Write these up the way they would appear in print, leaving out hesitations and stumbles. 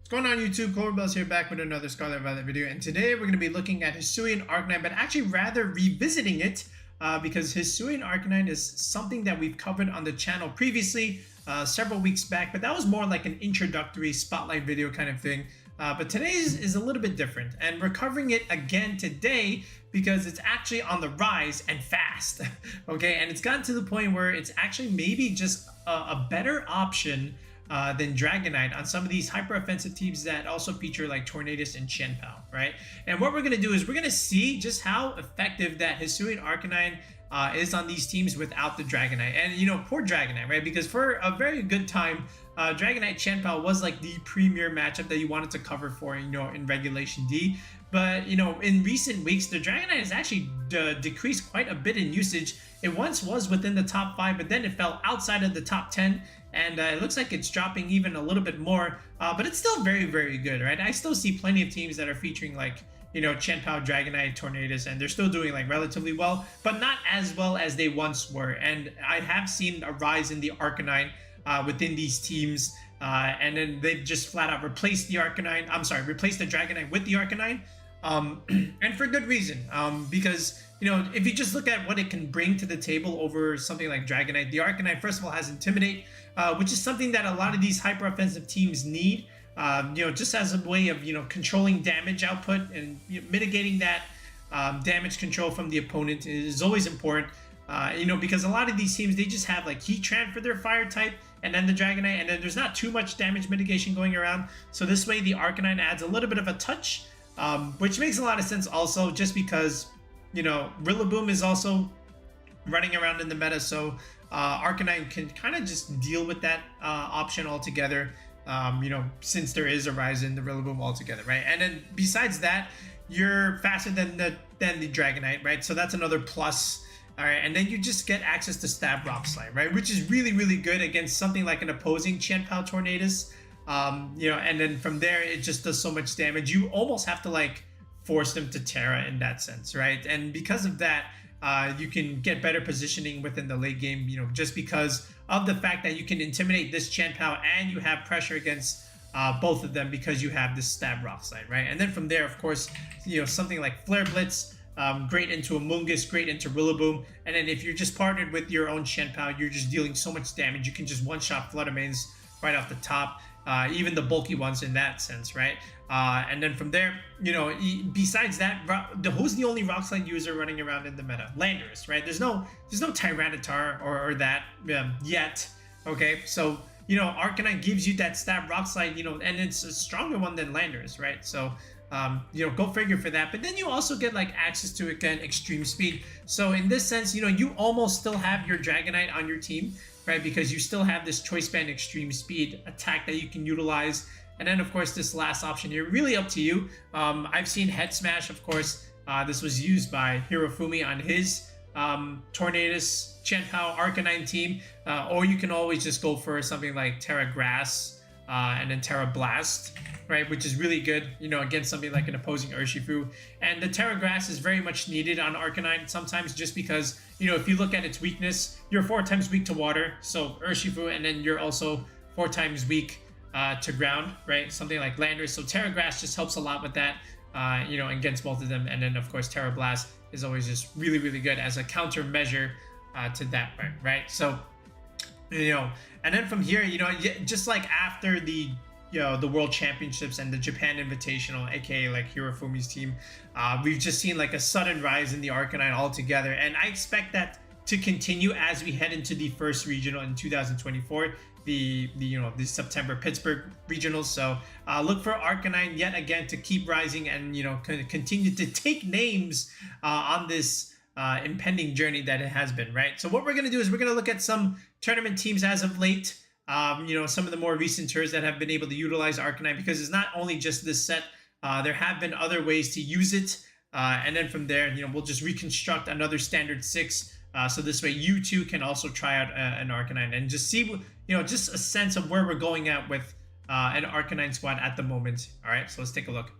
What's going on YouTube? Cloverbells here, back with another Scarlet Violet video, and today we're going to be looking at Hisuian-Arcanine, but actually rather revisiting it because Hisuian-Arcanine is something that we've covered on the channel previously several weeks back, but that was more like an introductory spotlight video kind of thing. But today's is a little bit different, and we're covering it again today because it's actually on the rise and fast. Okay, and it's gotten to the point where it's actually maybe just a better option than Dragonite on some of these hyper offensive teams that also feature like Tornadus and Chien-Pao, right? And what we're going to do is we're going to see just how effective that Hisuian-Arcanine is on these teams without the Dragonite. And you know, poor Dragonite, right? Because for a very good time, Dragonite Chien-Pao was like the premier matchup that you wanted to cover for, you know, in Regulation D. But you know, in recent weeks, the Dragonite has actually decreased quite a bit in usage. It once was within the top 5, but then it fell outside of the top 10. And it looks like it's dropping even a little bit more, but it's still very, very good, right? I still see plenty of teams that are featuring like, you know, Chien-Pao, Dragonite, Tornadus, and they're still doing like relatively well, but not as well as they once were. And I have seen a rise in the Arcanine within these teams, and then they've just flat out replaced the Arcanine. I'm sorry, replaced the Dragonite with the Arcanine, and for good reason, because you know, if you just look at what it can bring to the table over something like Dragonite, the Arcanine first of all has Intimidate, which is something that a lot of these hyper offensive teams need, you know, just as a way of, you know, controlling damage output and mitigating that damage control from the opponent is always important, you know, because a lot of these teams, they just have like Heat Tramp for their fire type and then the Dragonite, and then there's not too much damage mitigation going around. So this way the Arcanine adds a little bit of a touch, which makes a lot of sense also just because, you know, Rillaboom is also running around in the meta, so Arcanine can kind of just deal with that option altogether, you know, since there is a rise in the Rillaboom altogether, right? And then besides that, you're faster than the Dragonite, right? So that's another plus. All right, and then you just get access to Stab Rock Slide, right? Which is really, really good against something like an opposing Chien-Pao Tornadus. You know, and then from there, it just does so much damage. You almost have to like force them to Tera in that sense, right? And because of that, you can get better positioning within the late game, you know, just because of the fact that you can intimidate this Chien-Pao and you have pressure against both of them because you have this Stab Rock Slide, right? And then from there, of course, you know, something like Flare Blitz, great into Amoonguss, great into Rillaboom. And then if you're just partnered with your own Chien-Pao, you're just dealing so much damage. You can just one-shot FlutterManes right off the top. Even the bulky ones in that sense, right? And then from there, you know, besides that, who's the only Rock Slide user running around in the meta? Landorus, right? There's no Tyranitar or that yet. Okay, so you know, Arcanine gives you that Stab Rock Slide, you know, and it's a stronger one than Landorus, right? So you know, go figure for that. But then you also get like access to, again, extreme speed. So in this sense, you know, you almost still have your Dragonite on your team, right? Because you still have this Choice Band extreme speed attack that you can utilize. And then of course this last option here, really up to you. I've seen Head Smash, of course. This was used by Hirofumi on his Tornadus Chien-Pao Arcanine team. Or you can always just go for something like Tera Grass and then Tera Blast, right, which is really good, you know, against something like an opposing Urshifu. And the Tera Grass is very much needed on Arcanine sometimes, just because, you know, if you look at its weakness, you're 4 times weak to water, so Urshifu, and then you're also 4 times weak to ground, right, something like Landorus. So Tera Grass just helps a lot with that, you know, against both of them. And then of course Tera Blast is always just really, really good as a countermeasure to that part, right? So, you know, and then from here, you know, just like after the, you know, the World Championships and the Japan Invitational, aka like Hirofumi's team, we've just seen like a sudden rise in the Arcanine altogether, and I expect that to continue as we head into the first regional in 2024, the you know, the September Pittsburgh regionals. So look for Arcanine yet again to keep rising and, you know, continue to take names on this impending journey that it has been, right? So what we're going to do is we're going to look at some tournament teams as of late, you know, some of the more recent tours that have been able to utilize Arcanine, because it's not only just this set, there have been other ways to use it, and then from there, you know, we'll just reconstruct another standard 6, so this way you too can also try out an Arcanine and just see, you know, just a sense of where we're going at with an Arcanine squad at the moment. All right, so let's take a look.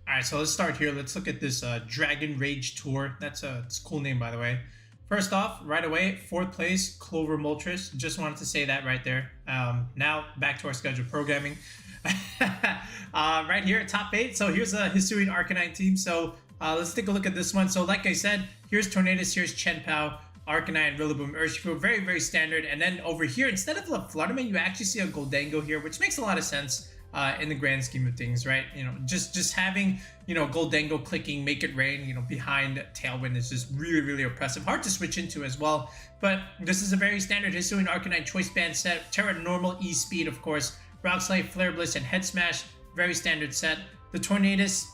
All right, so let's start here. Let's look at this Dragon Rage Tour. It's a cool name, by the way. First off, right away, 4th place, Clover Moltres. Just wanted to say that right there. Now, back to our scheduled programming. Right here at top 8. So here's a Hisuian-Arcanine team. So let's take a look at this one. So like I said, here's Tornadus, here's ChienPao, Arcanine, Rillaboom, Urshifu, very, very standard. And then over here, instead of a FlutterMane, you actually see a Goldango here, which makes a lot of sense in the grand scheme of things, right? You know, just having, you know, Goldango clicking, make it rain, you know, behind Tailwind is just really, really oppressive. Hard to switch into as well. But this is a very standard Hisuian-Arcanine Choice Band set. Tera normal, E-Speed, of course. Rock Slide, Flare Blitz, and Head Smash. Very standard set. The Tornadus,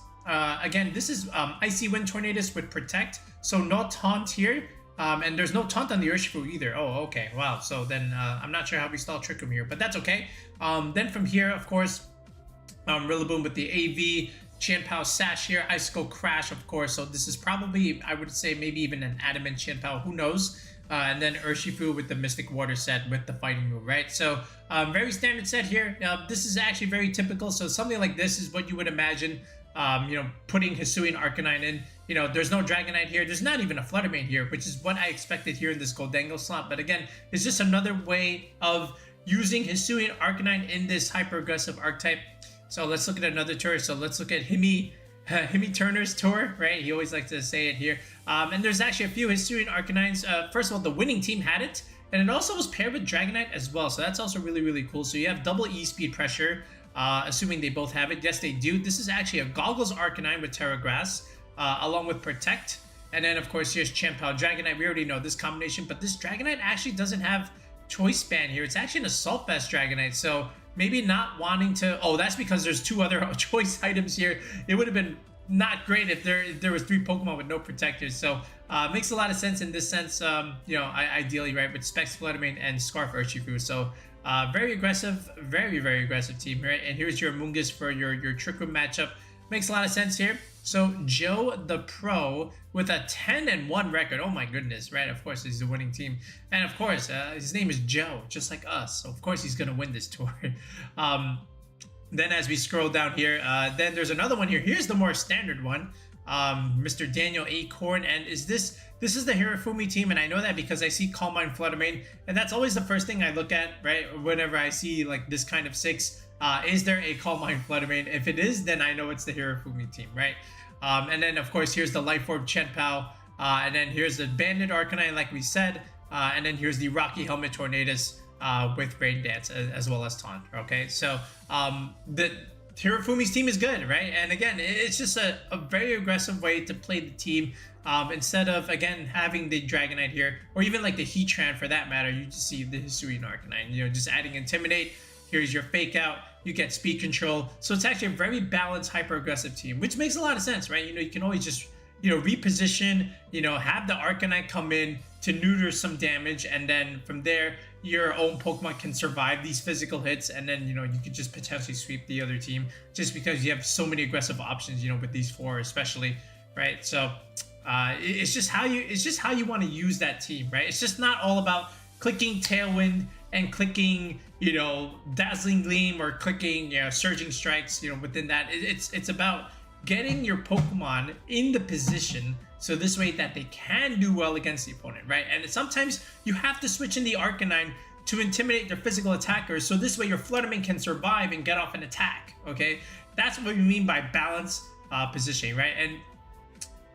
again, this is Icy Wind Tornadus with Protect. So no taunt here. And there's no taunt on the Urshifu either. Oh, okay. Wow. So then I'm not sure how we stall Trick Room here, but that's okay. Then from here, of course, Rillaboom with the AV, ChienPao Sash here, Icicle Crash, of course. So this is probably, I would say, maybe even an Adamant ChienPao. Who knows? And then Urshifu with the Mystic Water set with the fighting move, right? So very standard set here. This is actually very typical. So something like this is what you would imagine, you know, putting Hisuian-Arcanine in. You know, there's no Dragonite here. There's not even a FlutterMane here, which is what I expected here in this Goldango slot. But again, it's just another way of using Hisuian-Arcanine in this hyper-aggressive archetype. So let's look at another tour. So let's look at Himi Turner's tour, right? He always likes to say it here. And there's actually a few Hisuian-Arcanines. First of all, the winning team had it. And it also was paired with Dragonite as well. So that's also really, really cool. So you have double E-Speed pressure, assuming they both have it. Yes, they do. This is actually a Goggles Arcanine with Tera Grass. Along with Protect. And then, of course, here's ChienPao Dragonite. We already know this combination, but this Dragonite actually doesn't have Choice Band here. It's actually an Assault Vest Dragonite, so maybe not wanting to... Oh, that's because there's 2 other choice items here. It would have been not great if there was 3 Pokemon with no protectors, so makes a lot of sense in this sense, you know, ideally, right, with Specs, FlutterMane, and Scarf Urshifu, so... very aggressive, very, very aggressive team, right? And here's your Amoonguss for your Trick Room matchup. Makes a lot of sense here. So Joe the Pro with a 10-1 record. Oh my goodness, right? Of course, he's the winning team. And of course, his name is Joe, just like us. So of course, he's going to win this tour. Then as we scroll down here, then there's another one here. Here's the more standard one. Mr. Daniel Acorn. And this is the Hirofumi team, and I know that because I see Calm Mind FlutterMane, and that's always the first thing I look at, right? Whenever I see like this kind of 6. Is there a Calm Mind FlutterMane? If it is, then I know it's the Hirofumi team, right? And then, of course, here's the Life Orb ChienPao. And then here's the Banded Arcanine, like we said. And then here's the Rocky Helmet Tornadus with Rain Dance as well as Taunt, okay? So the Hirofumi's team is good, right? And again, it's just a very aggressive way to play the team. Instead of, again, having the Dragonite here, or even like the Heatran for that matter, you just see the Hisuian-Arcanine, you know, just adding Intimidate. Here's your Fake Out. You get speed control. So it's actually a very balanced, hyper-aggressive team, which makes a lot of sense, right? You know, you can always just, you know, reposition, you know, have the Arcanite come in to neuter some damage, and then from there, your own Pokemon can survive these physical hits, and then, you know, you could just potentially sweep the other team just because you have so many aggressive options, you know, with these 4 especially, right? So it's just how you want to use that team, right? It's just not all about clicking Tailwind and clicking, you know, Dazzling Gleam or clicking, you know, Surging Strikes, you know, within that. It's about getting your Pokemon in the position so this way that they can do well against the opponent, right? And sometimes you have to switch in the Arcanine to intimidate their physical attackers so this way your FlutterMane can survive and get off an attack, okay? That's what we mean by balance positioning, right? And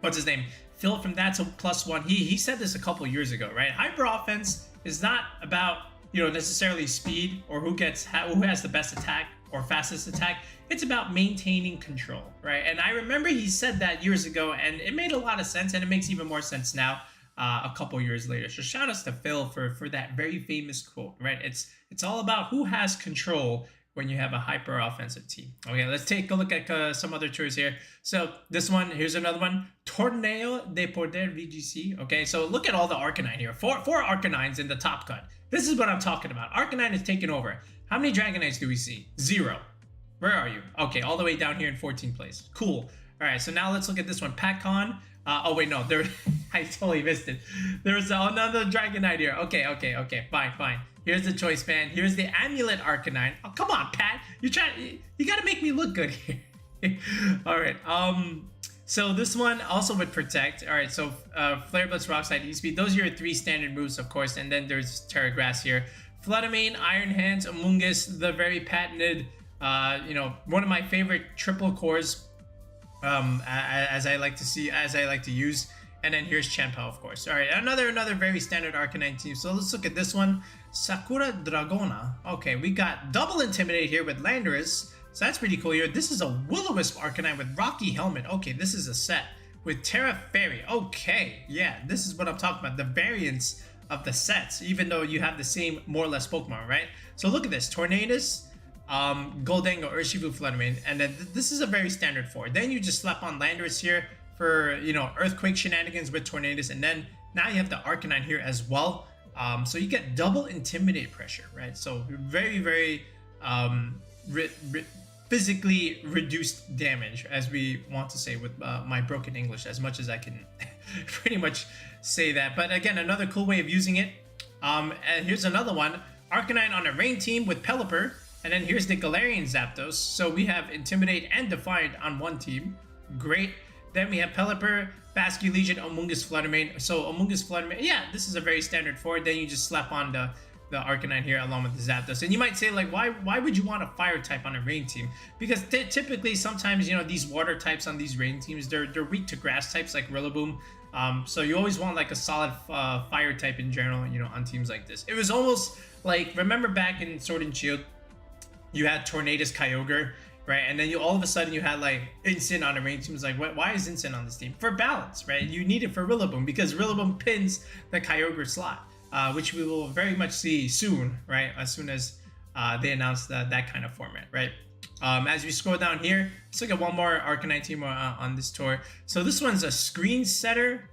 what's his name? Phil from That's a +1. He said this a couple years ago, right? Hyper offense is not about, you know, necessarily speed or who has the best attack or fastest attack. It's about maintaining control, right? And I remember he said that years ago, and it made a lot of sense, and it makes even more sense now, a couple years later. So shout outs to Phil for that very famous quote, right? It's all about who has control when you have a hyper offensive team. Okay, let's take a look at some other tours here. So this one, here's another one, Torneo de Poder VGC. Okay, so look at all the Arcanine here. Four Arcanines in the top cut. This is what I'm talking about. Arcanine is taking over. How many Dragonites do we see? 0. Where are you? Okay, all the way down here in 14th place. Cool. All right, so now let's look at this one. PatCon. Oh wait, no, I totally missed it. There's another Dragonite here. Okay, fine. Here's the Choice Band. Here's the Amulet Arcanine. Oh, come on, Pat. You gotta make me look good here. All right. So this one also would Protect. All right. So Flare Blitz, Rock Slide, E-Speed. Those are your 3 standard moves, of course. And then there's Tera Grass here. FlutterMane, Iron Hands, Amoonguss, the very patented You know, one of my favorite triple cores, as I like to see, as I like to use. And then here's ChienPao, of course. All right, another very standard Arcanine team. So let's look at this one. Sakura Dragona. Okay, we got double Intimidate here with Landorus. So that's pretty cool here. This is a Will-O-Wisp Arcanine with Rocky Helmet. Okay, this is a set with Tera Fairy. Okay, yeah, this is what I'm talking about. The variants of the sets, even though you have the same more or less Pokemon, right? So look at this. Tornadus, Goldengo, Urshifu-Fluttermane, and then this is a very standard 4. Then you just slap on Landorus here for, you know, Earthquake shenanigans with Tornadus, and then now you have the Arcanine here as well. So you get double Intimidate pressure, right? So very physically reduced damage, as we want to say with my broken English, as much as I can pretty much say that. But again, another cool way of using it. And here's another one. Arcanine on a rain team with Pelipper. And then here's the Galarian Zapdos. So we have Intimidate and Defiant on one team. Great. Then we have Pelipper, Basculegion, Amoonguss FlutterMane. So Amoonguss FlutterMane, yeah, this is a very standard 4. Then you just slap on the Arcanine here along with the Zapdos. And you might say, like, why would you want a fire type on a rain team? Because typically, sometimes, you know, these water types on these rain teams, they're weak to grass types like Rillaboom. So you always want like a solid fire type in general, you know, on teams like this. It was almost like, remember back in Sword and Shield, you had Tornadus Kyogre, right? And then you all of a sudden you had like Instant on a rain team. It's like, why is Instant on this team? For balance, right? You need it for Rillaboom because Rillaboom pins the Kyogre slot. Which we will very much see soon, right? As soon as they announce that kind of format, right? As we scroll down here, let's look at one more Arcanine team on this tour. So this one's a screen setter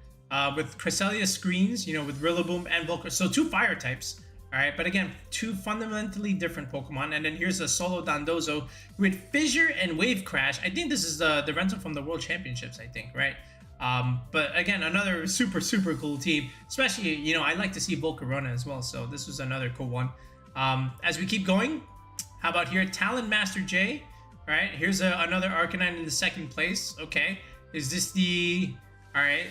with Cresselia screens, you know, with Rillaboom and Volcar. So 2 fire types, all right? But again, 2 fundamentally different Pokemon. And then here's a solo Dondozo with Fissure and Wave Crash. I think this is the rental from the World Championships, I think, right? But again, another super cool team, especially, you know, I like to see Volcarona as well. So this was another cool one. As we keep going, how about here? Talon Master J. All right, here's another Arcanine in the 2nd place. Okay, is this the... All right,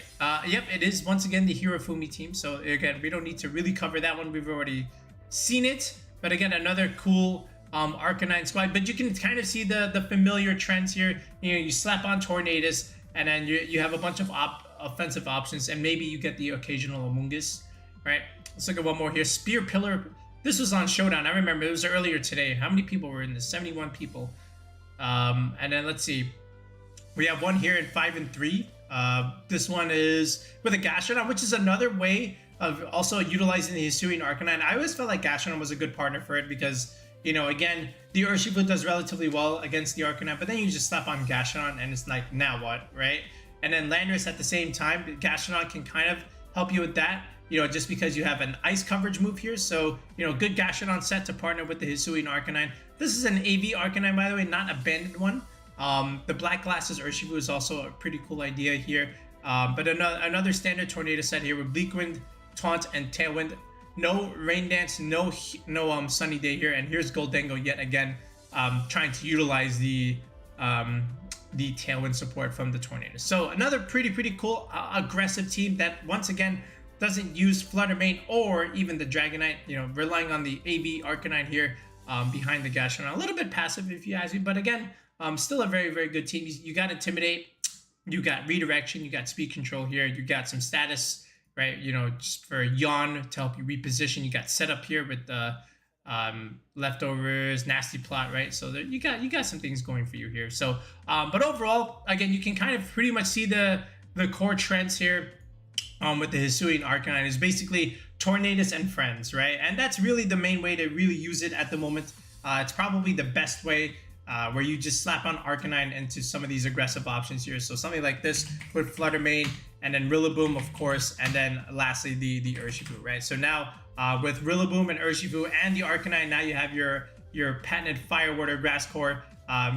yep, it is once again the Hirofumi team. So again, we don't need to really cover that one. We've already seen it. But again, another cool Arcanine squad. But you can kind of see the familiar trends here. You know, you slap on Tornadus, and then you have a bunch of offensive options, and maybe you get the occasional Amoonguss, right? Let's look at one more here. Spear Pillar. This was on Showdown. I remember it was earlier today. How many people were in this? 71 people. And then let's see. We have one here in 5 and 3. This one is with a Gastrodon, which is another way of also utilizing the Hisuian-Arcanine. I always felt like Gastrodon was a good partner for it because, you know, again, the Urshifu does relatively well against the Arcanine, but then you just slap on Gastrodon and it's like, now what, right? And then Landorus at the same time, Gastrodon can kind of help you with that, you know, just because you have an ice coverage move here. So, you know, good Gastrodon set to partner with the Hisuian-Arcanine. This is an AV Arcanine, by the way, not a banded one. The Black Glasses Urshifu is also a pretty cool idea here. But another standard Tornado set here with Bleak Wind, Taunt, and Tailwind. No Rain Dance, no Sunny Day here. And here's Goldengo yet again, trying to utilize the Tailwind support from the Tornado. So another pretty cool aggressive team that once again doesn't use FlutterMane or even the Dragonite. You know, relying on the AV Arcanine here behind the Gastrodon. A little bit passive if you ask me, but again, still a very good team. You got Intimidate, you got Redirection, you got Speed Control here, you got some status, right? You know, just for Yawn to help you reposition. You got Setup here with the Leftovers, Nasty Plot, right? So there, you got some things going for you here. So, but overall, again, you can kind of pretty much see the core trends here with the Hisuian-Arcanine is basically Tornadus and friends, right? And that's really the main way to really use it at the moment. It's probably the best way. Where you just slap on Arcanine into some of these aggressive options here. So something like this with FlutterMane, and then Rillaboom, of course, and then lastly the Urshifu, right? So now with Rillaboom and Urshifu and the Arcanine, now you have your patented Fire Water Grass Core.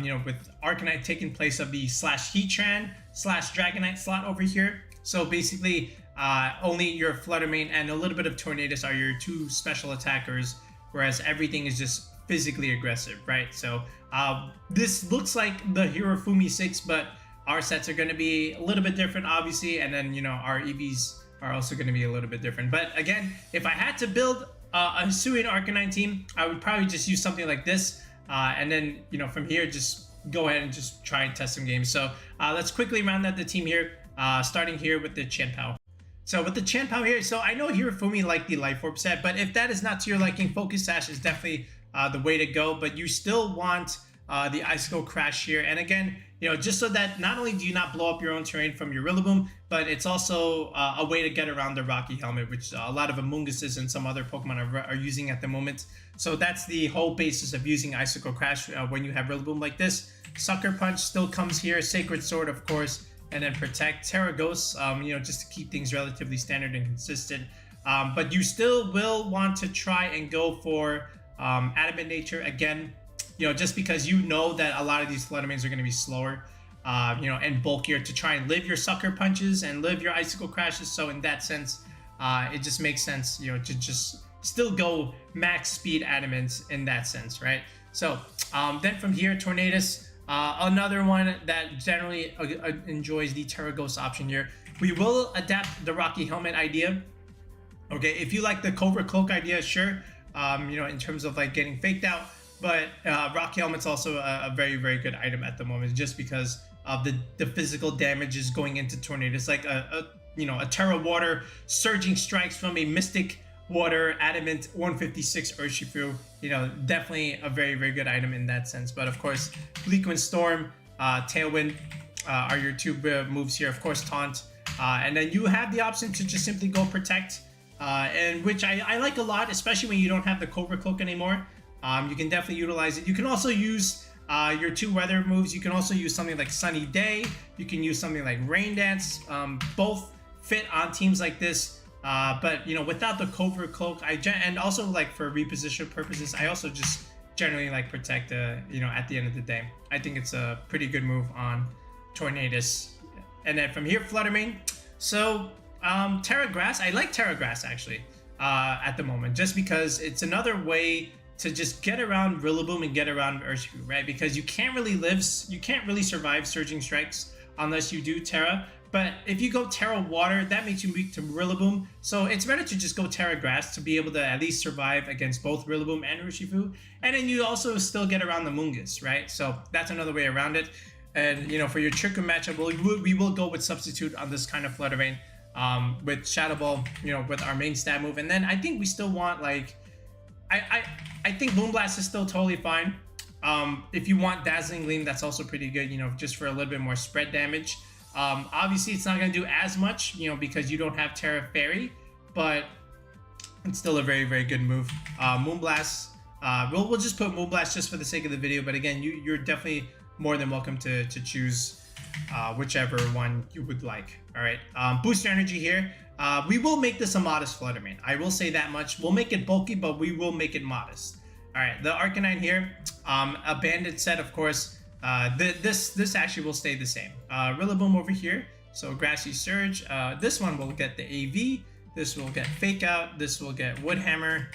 You know, with Arcanine taking place of the /Heatran /Dragonite slot over here. So basically, only your FlutterMane and a little bit of Tornadus are your 2 special attackers, whereas everything is just physically aggressive, right? So this looks like the Hirofumi 6, but our sets are going to be a little bit different, obviously, and then, you know, our EVs are also going to be a little bit different. But again, if I had to build a Hisuian-Arcanine team, I would probably just use something like this. and then from here just go ahead and just try and test some games. So let's quickly round out the team here, starting here with the ChienPao. So with the ChienPao here, so I know Hirofumi liked the Life Orb set, but if that is not to your liking, Focus Sash is definitely the way to go. But you still want the Icicle Crash here, and again, just so that not only do you not blow up your own terrain from your Rillaboom, but it's also a way to get around the Rocky Helmet, which a lot of Amoonguses and some other Pokemon are using at the moment. So that's the whole basis of using Icicle Crash when you have Rillaboom like this. Sucker Punch still comes here, Sacred Sword, of course, and then Protect. Terra Ghost, just to keep things relatively standard and consistent. But you still will want to try and go for Adamant Nature again, just because that a lot of these FlutterManes are going to be slower, and bulkier to try and live your Sucker Punches and live your Icicle Crashes. So in that sense, it just makes sense, to just still go max speed Adamants in that sense, right? So then from here, Tornadus, another one that generally enjoys the Terra Ghost option here. We will adapt the Rocky Helmet idea. Okay, if you like the Cobra Cloak idea, sure, in terms of like getting faked out. But Rocky Helmet's also a very, very good item at the moment, just because of the physical damage is going into Tornadus. Like a Terra Water Surging Strikes from a Mystic Water Adamant 156 Urshifu. Definitely a very, very good item in that sense. But of course, Bleak Wind Storm, Tailwind are your two moves here. Of course, Taunt. And then you have the option to just simply go Protect, and which I like a lot, especially when you don't have the Cobra Cloak anymore. You can definitely utilize it. You can also use your two weather moves. You can also use something like Sunny Day. You can use something like Rain Dance. Both fit on teams like this. But without the Cobra Cloak, and also like for reposition purposes, I also just generally like Protect. At the end of the day, I think it's a pretty good move on Tornadus. And then from here, FlutterMane. So Terra Grass, I like Terra Grass actually at the moment, just because it's another way to just get around Rillaboom and get around Urshifu, right? Because you can't really survive Surging Strikes unless you do Terra. But if you go Terra Water, that makes you weak to Rillaboom. So it's better to just go Terra Grass to be able to at least survive against both Rillaboom and Urshifu. And then you also still get around the Moongus, right? So that's another way around it. And for your Trick Room matchup, we will go with Substitute on this kind of FlutterMane, with Shadow Ball, with our main stab move. And then I think we still want like, I think Moonblast is still totally fine. If you want Dazzling Gleam, that's also pretty good, just for a little bit more spread damage. Obviously, it's not going to do as much, because you don't have Terra Fairy, but it's still a very, very good move. Moonblast, we'll just put Moonblast just for the sake of the video, but again, you're definitely more than welcome to choose whichever one you would like. All right, Booster Energy here. We will make this a modest FlutterMane. I will say that much. We'll make it bulky, but we will make it modest. All right, the Arcanine here, a Bandit set, of course. This actually will stay the same. Rillaboom over here, so Grassy Surge. This one will get the AV. This will get Fake Out. This will get Woodhammer.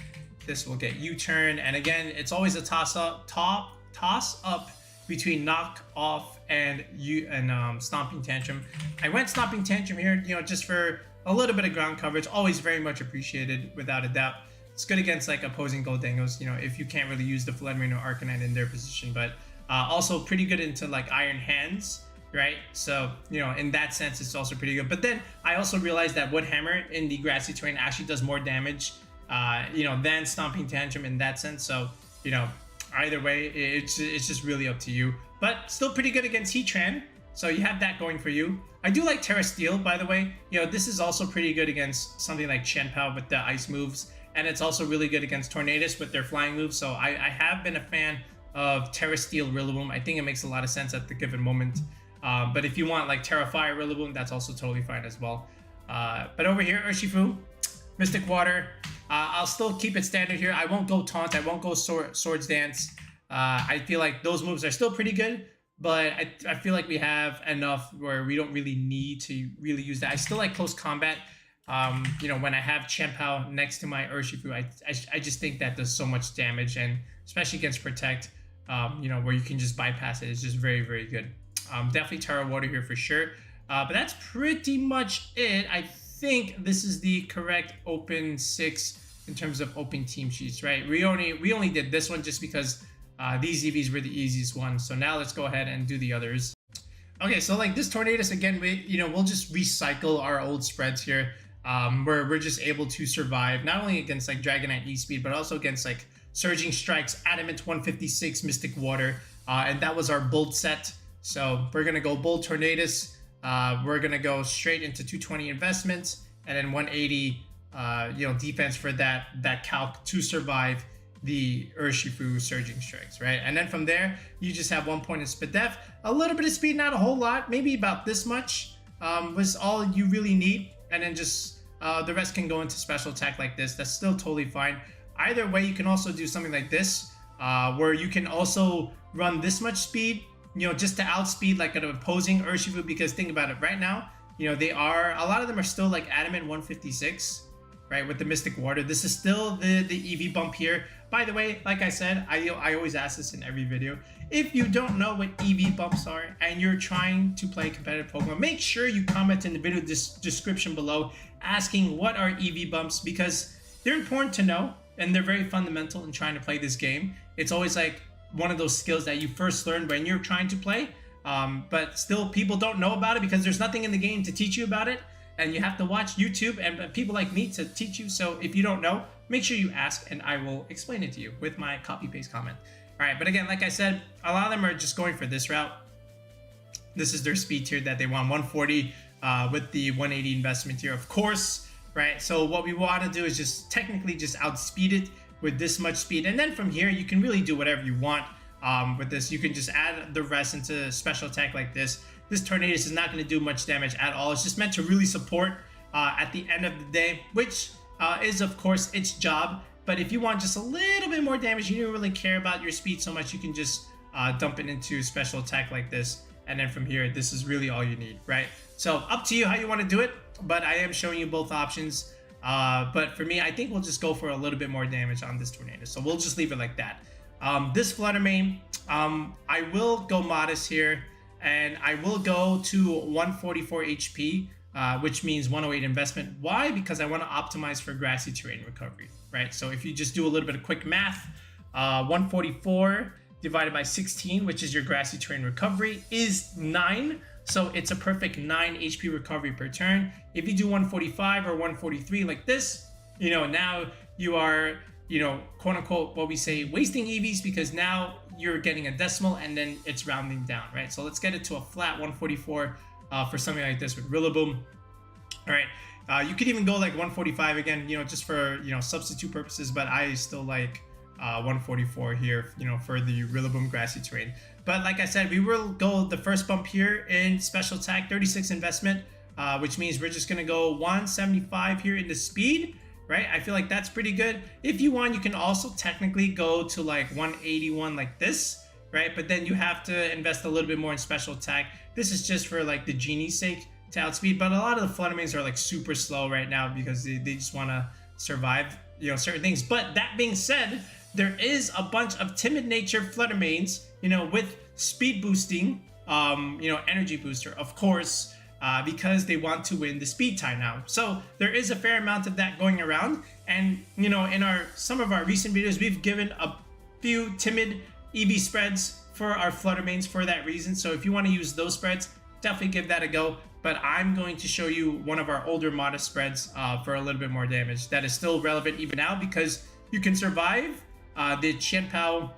This will get U-Turn. And again, it's always a toss up between Knock Off and Stomping Tantrum. I went Stomping Tantrum here, just for a little bit of ground coverage. Always very much appreciated, without a doubt. It's good against like opposing Goldengos, if you can't really use the FlutterMane or Arcanine in their position, but also pretty good into like Iron Hands, right? So, in that sense, it's also pretty good. But then I also realized that Woodhammer in the grassy terrain actually does more damage, than Stomping Tantrum in that sense. So, either way, it's just really up to you. But still pretty good against Heatran. So you have that going for you. I do like Terra Steel, by the way. This is also pretty good against something like ChienPao with the ice moves. And it's also really good against Tornadus with their flying moves. So I have been a fan of Terra Steel Rillaboom. I think it makes a lot of sense at the given moment. But if you want like Terra Fire Rillaboom, that's also totally fine as well. But over here, Urshifu, Mystic Water. I'll still keep it standard here. I won't go Taunt. I won't go Swords Dance. I feel like those moves are still pretty good. But I feel like we have enough where we don't really need to really use that. I still like Close Combat. When I have ChienPao next to my Urshifu, I just think that does so much damage, and especially against Protect, where you can just bypass it, it's just very, very good. Definitely Terra Water here for sure. But that's pretty much it. I think this is the correct open 6 in terms of open team sheets, right? We only did this one just because these EVs were the easiest ones. So now let's go ahead and do the others. Okay, so like this Tornadus, again, we'll just recycle our old spreads here, where we're just able to survive not only against like Dragonite E-Speed, but also against like Surging Strikes, Adamant 156, Mystic Water, and that was our Bolt set. So we're gonna go Bolt Tornadus, we're gonna go straight into 220 investments, and then 180, defense for that calc to survive the Urshifu Surging Strikes, right? And then from there, you just have 1 point in Spadef, a little bit of speed, not a whole lot, maybe about this much was all you really need, and then just the rest can go into special attack like this. That's still totally fine. Either way, you can also do something like this, where you can also run this much speed, just to outspeed like an opposing Urshifu, because think about it, right now, a lot of them are still like Adamant 156, right, with the Mystic Water. This is still the EV bump here. By the way, like I said, I always ask this in every video. If you don't know what EV bumps are and you're trying to play competitive Pokemon, make sure you comment in the video description below asking what are EV bumps, because they're important to know and they're very fundamental in trying to play this game. It's always like one of those skills that you first learn when you're trying to play, but still people don't know about it because there's nothing in the game to teach you about it. And you have to watch YouTube and people like me to teach you. So if you don't know, make sure you ask and I will explain it to you with my copy-paste comment. All right, but again, like I said, a lot of them are just going for this route. This is their speed tier that they want, 140 with the 180 investment here, of course, right? So what we want to do is just technically just outspeed it with this much speed. And then from here, you can really do whatever you want with this. You can just add the rest into special attack like this. This Tornadus is not going to do much damage at all. It's just meant to really support at the end of the day, which is, of course, its job. But if you want just a little bit more damage, you don't really care about your speed so much, you can just dump it into special attack like this. And then from here, this is really all you need, right? So up to you how you want to do it, but I am showing you both options. But for me, I think we'll just go for a little bit more damage on this Tornadus. So we'll just leave it like that. This FlutterMane, I will go modest here. And I will go to 144 HP, which means 108 investment. Why? Because I want to optimize for grassy terrain recovery, right? So if you just do a little bit of quick math, 144 divided by 16, which is your grassy terrain recovery, is 9. So it's a perfect 9 HP recovery per turn. If you do 145 or 143 like this, now you are, quote unquote, what we say, wasting EVs, because now you're getting a decimal and then it's rounding down, right? So let's get it to a flat 144 for something like this with Rillaboom. All right, you could even go like 145 again, just for, substitute purposes, but I still like 144 here, for the Rillaboom grassy terrain. But like I said, we will go the first bump here in special attack, 36 investment, which means we're just gonna go 175 here in the speed, right? I feel like that's pretty good. If you want, you can also technically go to like 181 like this, right? But then you have to invest a little bit more in special attack. This is just for like the genie's sake to outspeed, but a lot of the FlutterManes are like super slow right now because they just want to survive, certain things. But that being said, there is a bunch of timid nature FlutterManes, with speed boosting, energy booster, of course, because they want to win the speed tie now. So there is a fair amount of that going around. And, in some of our recent videos, we've given a few timid EV spreads for our FlutterManes for that reason. So if you want to use those spreads, definitely give that a go. But I'm going to show you one of our older modest spreads for a little bit more damage that is still relevant even now, because you can survive the ChienPao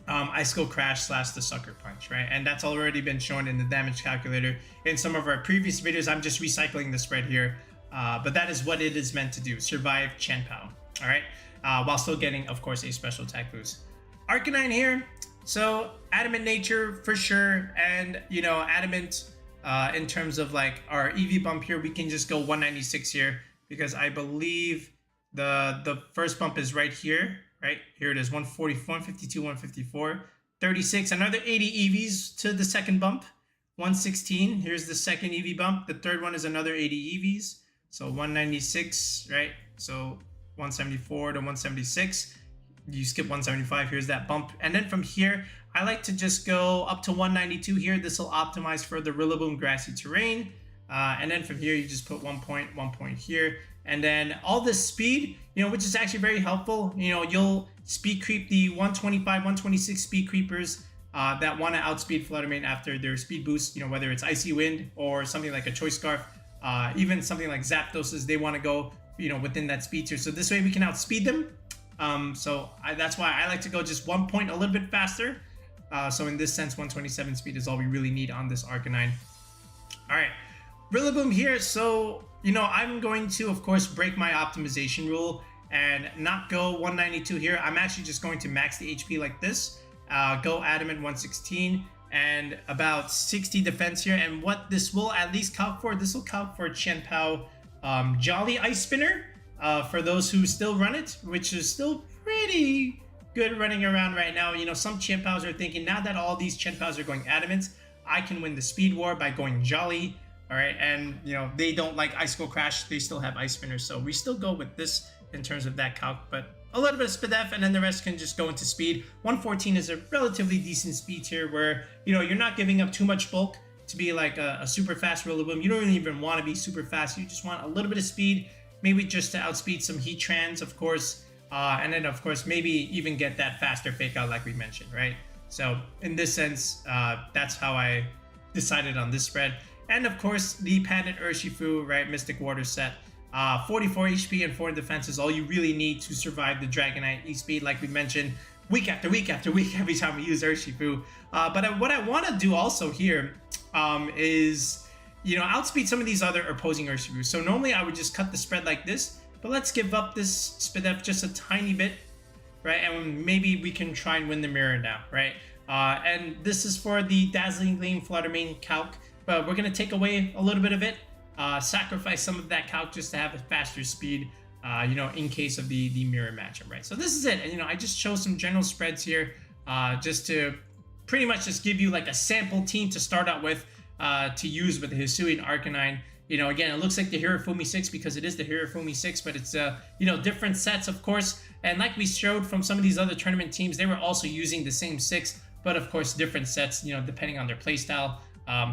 Icicle Crash / the Sucker Punch, right? And that's already been shown in the damage calculator in some of our previous videos. I'm just recycling the spread here, but that is what it is meant to do: survive ChienPao, all right? While still getting, of course, a special attack boost. Arcanine here, so adamant nature for sure, and adamant in terms of like our EV bump here, we can just go 196 here because I believe the first bump is right here. Right here it is, 144, 152, 154, 36, another 80 EVs to the second bump, 116. Here's the second EV bump. The third one is another 80 EVs, so 196, right? So 174 to 176. You skip 175. Here's that bump, and then from here, I like to just go up to 192 here. This will optimize for the Rillaboom grassy terrain, and then from here you just put 1 point here, And then all this speed, which is actually very helpful. You'll speed creep the 125, 126 speed creepers that want to outspeed FlutterMane after their speed boost, whether it's Icy Wind or something like a Choice Scarf, even something like Zapdoses, they want to go, within that speed tier. So this way we can outspeed them. That's why I like to go just 1 point a little bit faster. So in this sense, 127 speed is all we really need on this Arcanine. All right, Rillaboom here. So, I'm going to, of course, break my optimization rule and not go 192 here. I'm actually just going to max the HP like this. Go Adamant 116 and about 60 defense here. And what this will at least count for, this will count for ChienPao Jolly Ice Spinner for those who still run it, which is still pretty good running around right now. Some ChienPaos are thinking, now that all these ChienPaos are going Adamant, I can win the speed war by going Jolly. All right, and they don't like Icicle Crash, they still have Ice Spinners, so we still go with this in terms of that calc, but a little bit of Spadef, and then the rest can just go into speed. 114 is a relatively decent speed tier where you're not giving up too much bulk to be like a super fast Rillaboom. You don't even want to be super fast, you just want a little bit of speed, maybe just to outspeed some Heatrans, of course, and then of course maybe even get that faster fake out like we mentioned, right? So in this sense, that's how I decided on this spread. And of course, the patented Urshifu, right, Mystic Water set. 44 HP and 4 defense is all you really need to survive the Dragonite E-Speed, like we mentioned, week after week after week, every time we use Urshifu. But what I want to do also here is, outspeed some of these other opposing Urshifu. So normally I would just cut the spread like this, but let's give up this Spadef just a tiny bit, right? And maybe we can try and win the mirror now, right? And this is for the Dazzling Gleam FlutterMane calc. But we're going to take away a little bit of it, sacrifice some of that calc just to have a faster speed, in case of the mirror matchup, right? So this is it. And, I just chose some general spreads here just to pretty much just give you like a sample team to start out with to use with the Hisuian-Arcanine. Again, it looks like the Hirofumi 6 because it is the Hirofumi 6, but it's, different sets, of course. And like we showed from some of these other tournament teams, they were also using the same 6, but of course, different sets, depending on their playstyle.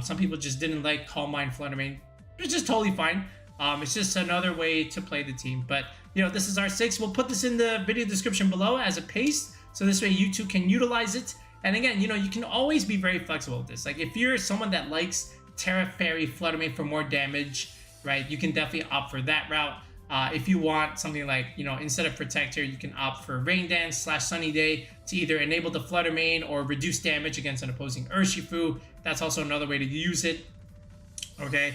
Some people just didn't like Calm Mind FlutterMane, which is totally fine. It's just another way to play the team. But, this is our 6. We'll put this in the video description below as a paste, so this way you too can utilize it. And again, you can always be very flexible with this. Like, if you're someone that likes Tera Fairy FlutterMane for more damage, right, you can definitely opt for that route. If you want something like, instead of Protector, you can opt for Rain Dance / Sunny Day to either enable the FlutterMane or reduce damage against an opposing Urshifu. That's also another way to use it. Okay,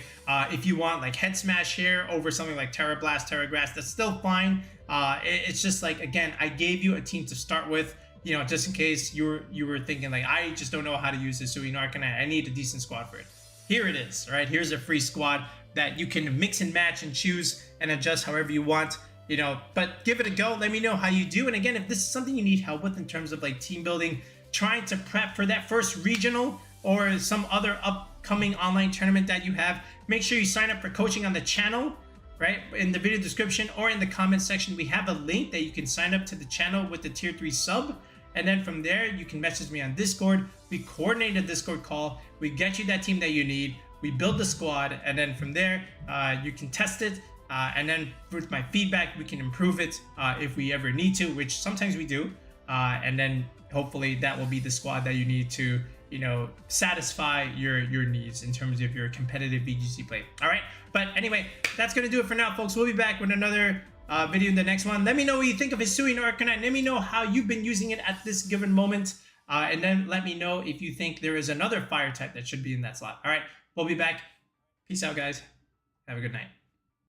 if you want like Head Smash here over something like Terra Blast, Terra Grass, that's still fine. It's just like, again, I gave you a team to start with, just in case you were thinking like, I just don't know how to use this Hisuian-Arcanine, I need a decent squad for it. Here it is, right? Here's a free squad that you can mix and match and choose and adjust however you want, but give it a go. Let me know how you do. And again, if this is something you need help with in terms of like team building, trying to prep for that first regional or some other upcoming online tournament that you have, make sure you sign up for coaching on the channel, right? In the video description or in the comment section, we have a link that you can sign up to the channel with the tier 3 sub. And then from there, you can message me on Discord. We coordinate a Discord call. We get you that team that you need. We build the squad. And then from there, you can test it. And then with my feedback, we can improve it if we ever need to, which sometimes we do. And then hopefully that will be the squad that you need to, satisfy your needs in terms of your competitive VGC play. All right. But anyway, that's going to do it for now, folks. We'll be back with another video in the next one. Let me know what you think of Hisuian-Arcanine. Let me know how you've been using it at this given moment. And then let me know if you think there is another fire type that should be in that slot. All right. We'll be back. Peace out, guys. Have a good night.